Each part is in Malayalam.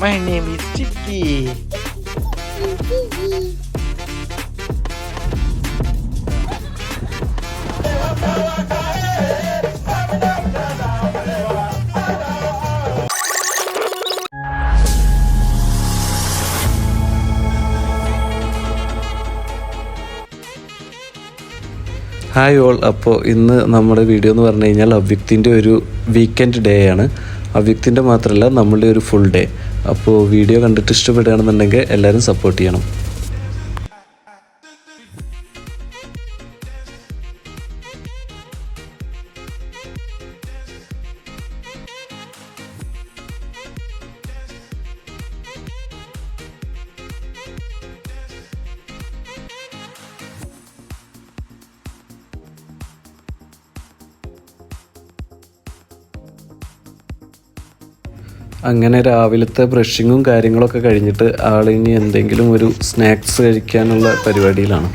My name is Chicky. Hi all. അപ്പോൾ ഇന്ന് നമ്മുടെ വീഡിയോ എന്ന് പറഞ്ഞു കഴിഞ്ഞാൽ അവ്യക്തിൻ്റെ ഒരു വീക്കെൻഡ് ഡേ ആണ്. അവ്യക്തിൻ്റെ മാത്രമല്ല നമ്മളുടെ ഒരു ഫുൾ ഡേ. അപ്പോൾ വീഡിയോ കണ്ടിട്ട് ഇഷ്ടപ്പെടുകയാണെന്നുണ്ടെങ്കിൽ എല്ലാവരും സപ്പോർട്ട് ചെയ്യണം. അങ്ങനെ രാവിലത്തെ ബ്രഷിങ്ങും കാര്യങ്ങളൊക്കെ കഴിഞ്ഞിട്ട് ആളിനി എന്തെങ്കിലും ഒരു സ്നാക്സ് കഴിക്കാനുള്ള പരിപാടിയിലാണ്.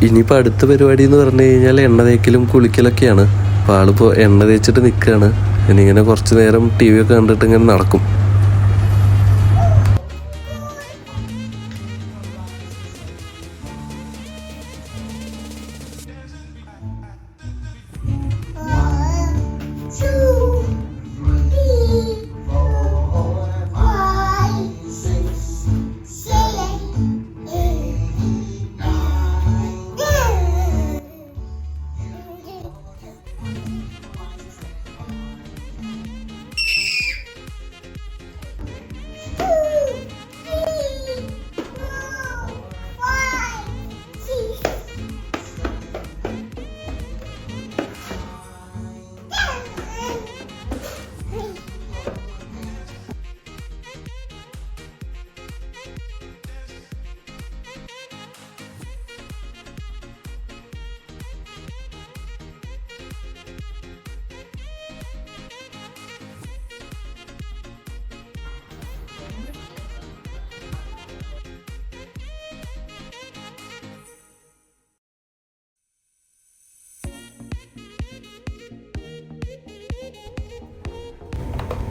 ഇനിയിപ്പോൾ അടുത്ത പരിപാടി എന്ന് പറഞ്ഞു കഴിഞ്ഞാൽ എണ്ണ തേക്കലും കുളിക്കലൊക്കെയാണ്. അപ്പോൾ ആളിപ്പോൾ എണ്ണ തേച്ചിട്ട് നിൽക്കുകയാണ്. ഇനിയിങ്ങനെ കുറച്ച് നേരം ടി വി ഒക്കെ കണ്ടിട്ട് ഇങ്ങനെ നടക്കും.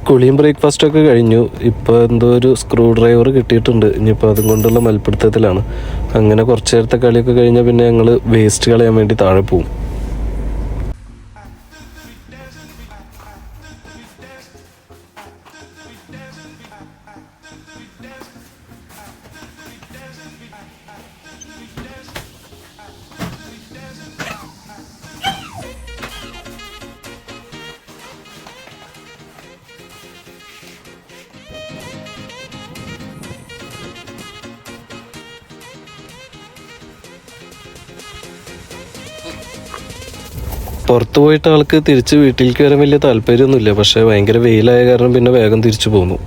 കുളിയും ബ്രേക്ക്ഫാസ്റ്റൊക്കെ കഴിഞ്ഞു. ഇപ്പോൾ എന്തോ ഒരു സ്ക്രൂ ഡ്രൈവർ കിട്ടിയിട്ടുണ്ട്. ഇനിയിപ്പോൾ അതും കൊണ്ടുള്ള മൽപ്പിടുത്തത്തിലാണ്. അങ്ങനെ കുറച്ച് നേരത്തെ കളിയൊക്കെ കഴിഞ്ഞാൽ പിന്നെ ഞങ്ങൾ വേസ്റ്റ് കളയാൻ വേണ്ടി താഴെ പോവും. പുറത്ത് പോയിട്ട് ആൾക്ക് തിരിച്ച് വീട്ടിലേക്ക് വരാൻ വലിയ താല്പര്യമൊന്നുമില്ല. പക്ഷേ ഭയങ്കര വെയിലായ കാരണം പിന്നെ വേഗം തിരിച്ചു പോന്നു.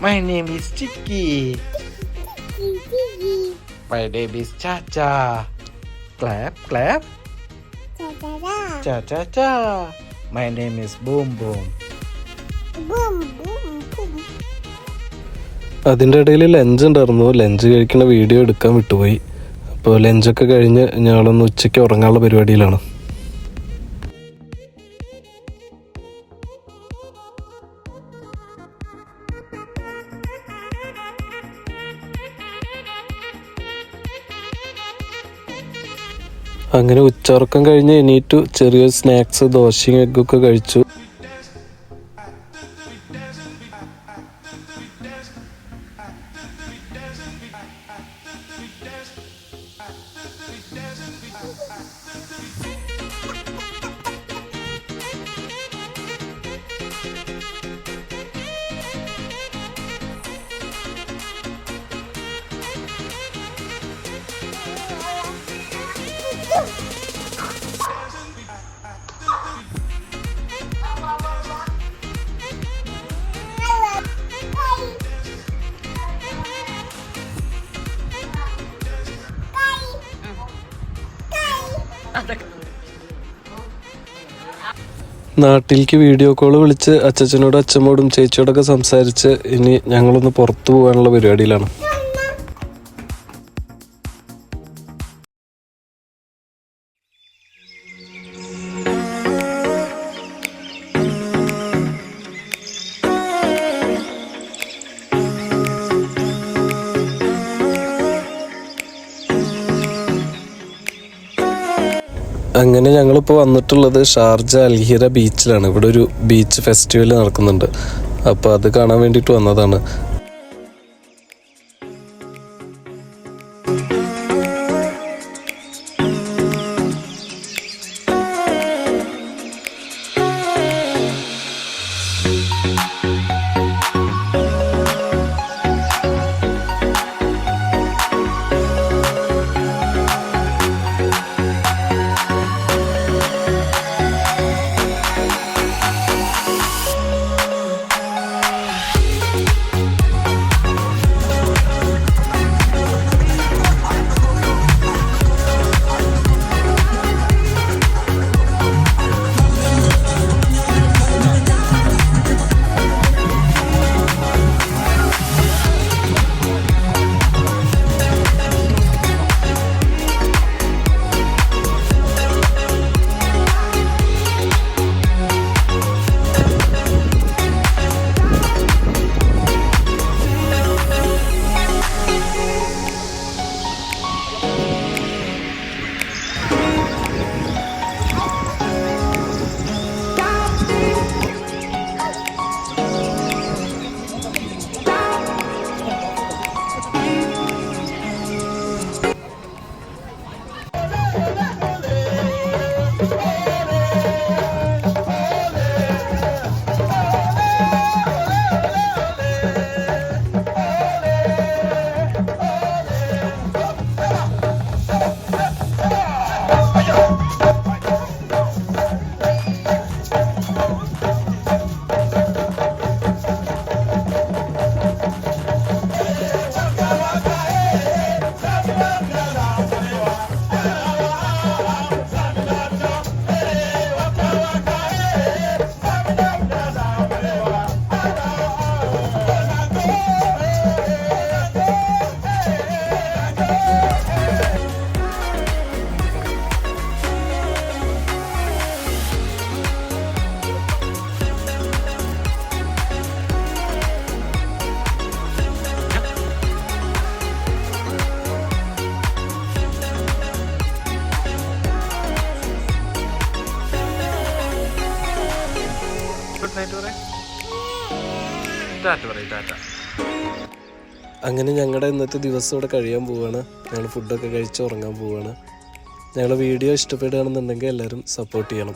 My name is Chicky. My name is Cha-Cha. Clap, clap. Cha-cha-cha. My name is Boom Boom. Boom, boom, boom. അതിൻ്റെ ഇടയിൽ ലഞ്ച് ഉണ്ടായിരുന്നു. ലഞ്ച് കഴിക്കുന്ന വീഡിയോ എടുക്കാൻ വിട്ടുപോയി. അപ്പോൾ ലഞ്ചൊക്കെ കഴിഞ്ഞ് ഞങ്ങളൊന്ന് ഉച്ചയ്ക്ക് ഉറങ്ങാനുള്ള പരിപാടിയിലാണ്. അങ്ങനെ ഉച്ചയുറക്കം കഴിഞ്ഞ് എണീറ്റു. ചെറിയൊരു സ്നാക്സ് ദോശയും എഗ്ഗൊക്കെ കഴിച്ചു. നാട്ടിലേക്ക് വീഡിയോ കോൾ വിളിച്ച് അച്ഛനോടും അച്ഛമ്മോടും ചേച്ചിയോടൊക്കെ സംസാരിച്ച് ഇനി ഞങ്ങളൊന്ന് പുറത്തു പോകാനുള്ള പരിപാടിയിലാണ്. അങ്ങനെ ഞങ്ങളിപ്പോൾ വന്നിട്ടുള്ളത് ഷാർജ അൽഹിറ ബീച്ചിലാണ്. ഇവിടെ ഒരു ബീച്ച് ഫെസ്റ്റിവൽ നടക്കുന്നുണ്ട്. അപ്പോൾ അത് കാണാൻ വേണ്ടിയിട്ട് വന്നതാണ്. അങ്ങനെ ഞങ്ങളുടെ ഇന്നത്തെ ദിവസം ഇവിടെ കഴിയാൻ പോവുകയാണ്. ഞങ്ങൾ ഫുഡൊക്കെ കഴിച്ച് ഉറങ്ങാൻ പോവുകയാണ്. ഞങ്ങളുടെ വീഡിയോ ഇഷ്ടപ്പെടുകയാണെന്നുണ്ടെങ്കിൽ എല്ലാവരും സപ്പോർട്ട് ചെയ്യണം.